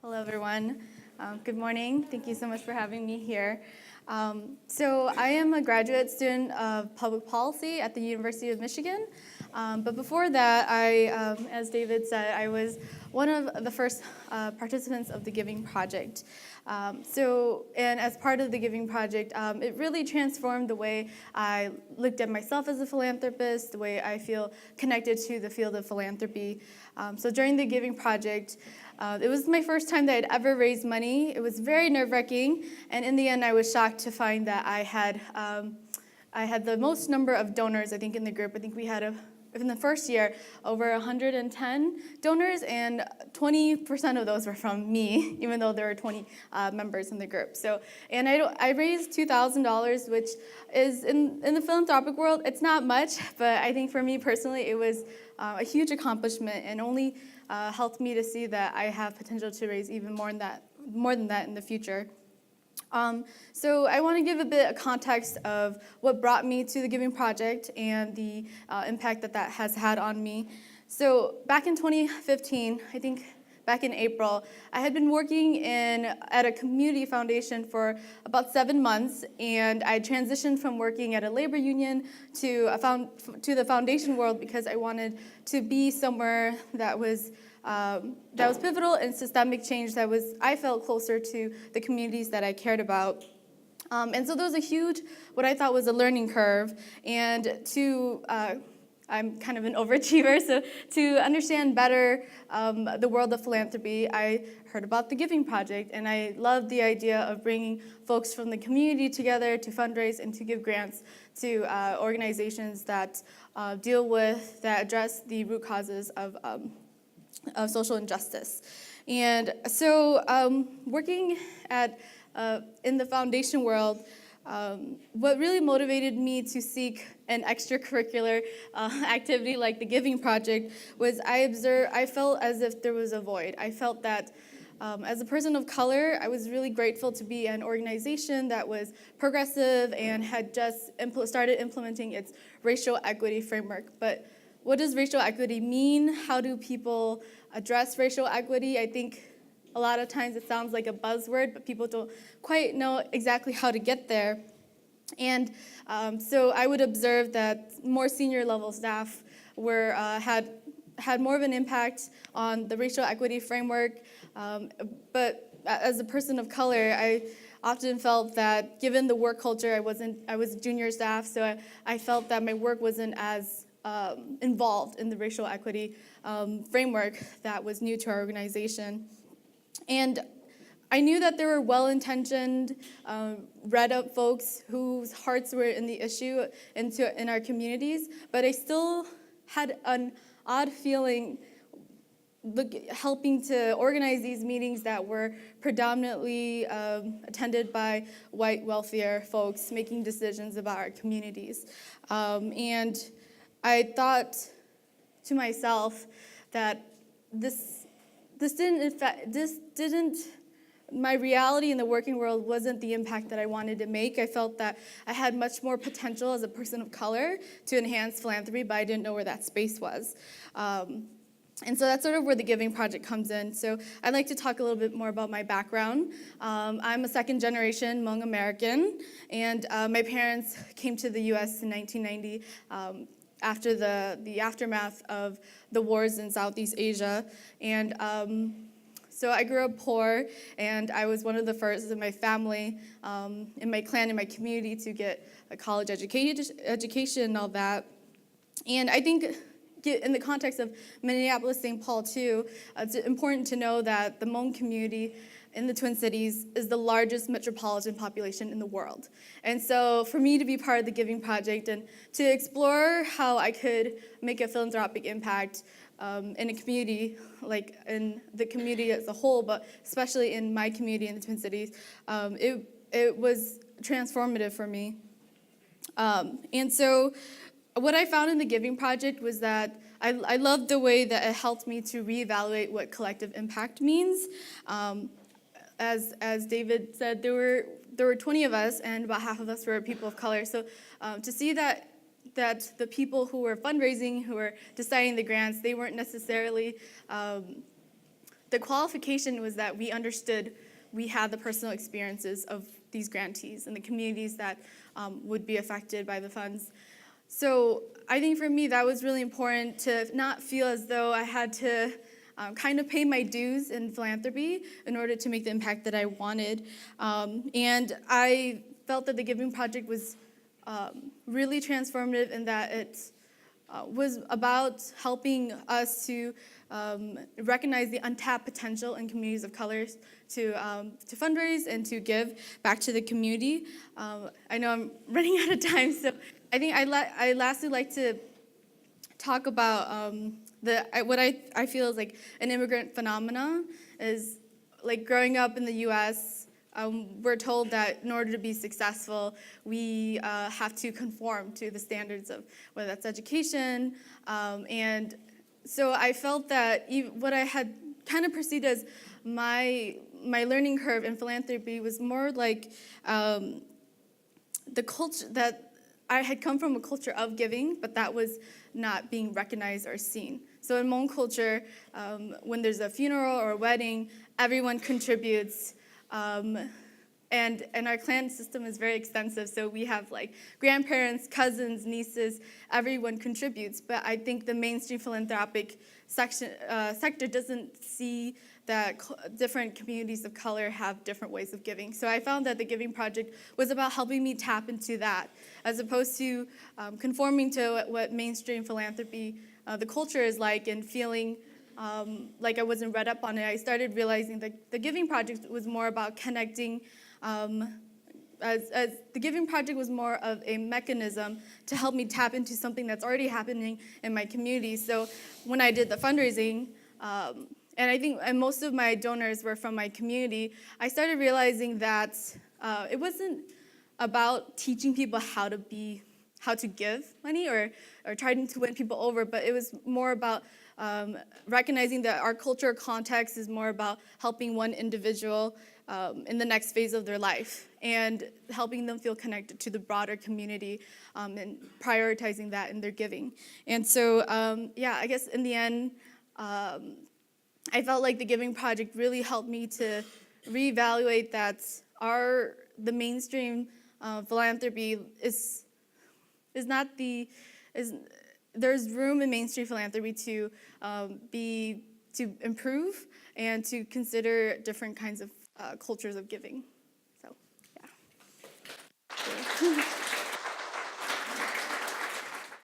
Hello, everyone. Good morning. Thank you so much for having me here. So I am a graduate student of public policy at the University of Michigan. But before that, as David said, I was one of the first participants of the Giving Project. And as part of the Giving Project, it really transformed the way I looked at myself as a philanthropist, the way I feel connected to the field of philanthropy. So during the Giving Project, it was my first time that I'd ever raised money. It was very nerve-wracking, and in the end, I was shocked to find that I had the most number of donors, I think, in the group. I think we had, in the first year, over 110 donors, and 20% of those were from me, even though there were 20 members in the group. And I raised $2,000, which is, in the philanthropic world, it's not much, but I think for me personally, it was a huge accomplishment, and only helped me to see that I have potential to raise even more than that in the future. So I want to give a bit of context of what brought me to the Giving Project and the impact that has had on me. So back in 2015, I think back in April, I had been working at a community foundation for about 7 months, and I transitioned from working at a labor union to the foundation world because I wanted to be somewhere that was pivotal in systemic change I felt closer to the communities that I cared about. And so there was what I thought was a learning curve, and I'm kind of an overachiever, so to understand better the world of philanthropy, I heard about the Giving Project, and I loved the idea of bringing folks from the community together to fundraise and to give grants to organizations that address the root causes of social injustice. And so working in the foundation world, what really motivated me to seek an extracurricular activity like the Giving Project was I felt as if there was a void. I felt that as a person of color, I was really grateful to be an organization that was progressive and had just started implementing its racial equity framework. But what does racial equity mean? How do people address racial equity? I think a lot of times it sounds like a buzzword, but people don't quite know exactly how to get there. And so I would observe that more senior level staff had more of an impact on the racial equity framework. But as a person of color, I often felt that given the work culture, I was junior staff, so I felt that my work wasn't as involved in the racial equity framework that was new to our organization. And I knew that there were well-intentioned, read-up folks whose hearts were in the issue in our communities, but I still had an odd feeling helping to organize these meetings that were predominantly attended by white, wealthier folks making decisions about our communities. And I thought to myself that my reality in the working world wasn't the impact that I wanted to make. I felt that I had much more potential as a person of color to enhance philanthropy, but I didn't know where that space was. And so that's sort of where the Giving Project comes in. So I'd like to talk a little bit more about my background. I'm a second-generation Hmong American, and my parents came to the U.S. in 1990 after the aftermath of the wars in Southeast Asia. And so I grew up poor, and I was one of the first in my family, in my clan, in my community, to get a college education and all that. And I think in the context of Minneapolis, St. Paul, too, it's important to know that the Hmong community in the Twin Cities is the largest metropolitan population in the world. And so for me to be part of the Giving Project and to explore how I could make a philanthropic impact in a community, like in the community as a whole, but especially in my community in the Twin Cities, it was transformative for me. And so what I found in the Giving Project was that I loved the way that it helped me to reevaluate what collective impact means. As David said, there were 20 of us, and about half of us were people of color. So to see that the people who were fundraising, who were deciding the grants, they weren't necessarily the qualification was that we understood we had the personal experiences of these grantees and the communities that would be affected by the funds. So I think for me that was really important to not feel as though I had to kind of pay my dues in philanthropy in order to make the impact that I wanted. And I felt that the Giving Project was really transformative in that it was about helping us to recognize the untapped potential in communities of color to fundraise and to give back to the community. I know I'm running out of time, so I think I lastly like to talk about what I feel is like an immigrant phenomena is like growing up in the U.S. We're told that in order to be successful, we have to conform to the standards of whether that's education. And so I felt that what I had kind of perceived as my learning curve in philanthropy was more like the culture that I had come from a culture of giving, but that was not being recognized or seen. So in Hmong culture, when there's a funeral or a wedding, everyone contributes. And our clan system is very extensive, so we have like grandparents, cousins, nieces, everyone contributes. But I think the mainstream philanthropic sector doesn't see that different communities of color have different ways of giving. So I found that the Giving Project was about helping me tap into that, as opposed to conforming to what mainstream philanthropy, the culture is like, and feeling like I wasn't read up on it. I started realizing that the Giving Project was more about connecting, as the Giving Project was more of a mechanism to help me tap into something that's already happening in my community. So when I did the fundraising, and I think most of my donors were from my community, I started realizing that it wasn't about teaching people how to give money or trying to win people over, but it was more about recognizing that our cultural context is more about helping one individual in the next phase of their life and helping them feel connected to the broader community and prioritizing that in their giving. And so, I guess in the end, I felt like the Giving Project really helped me to reevaluate that the mainstream philanthropy is not there's room in mainstream philanthropy to improve and to consider different kinds of cultures of giving. So, yeah.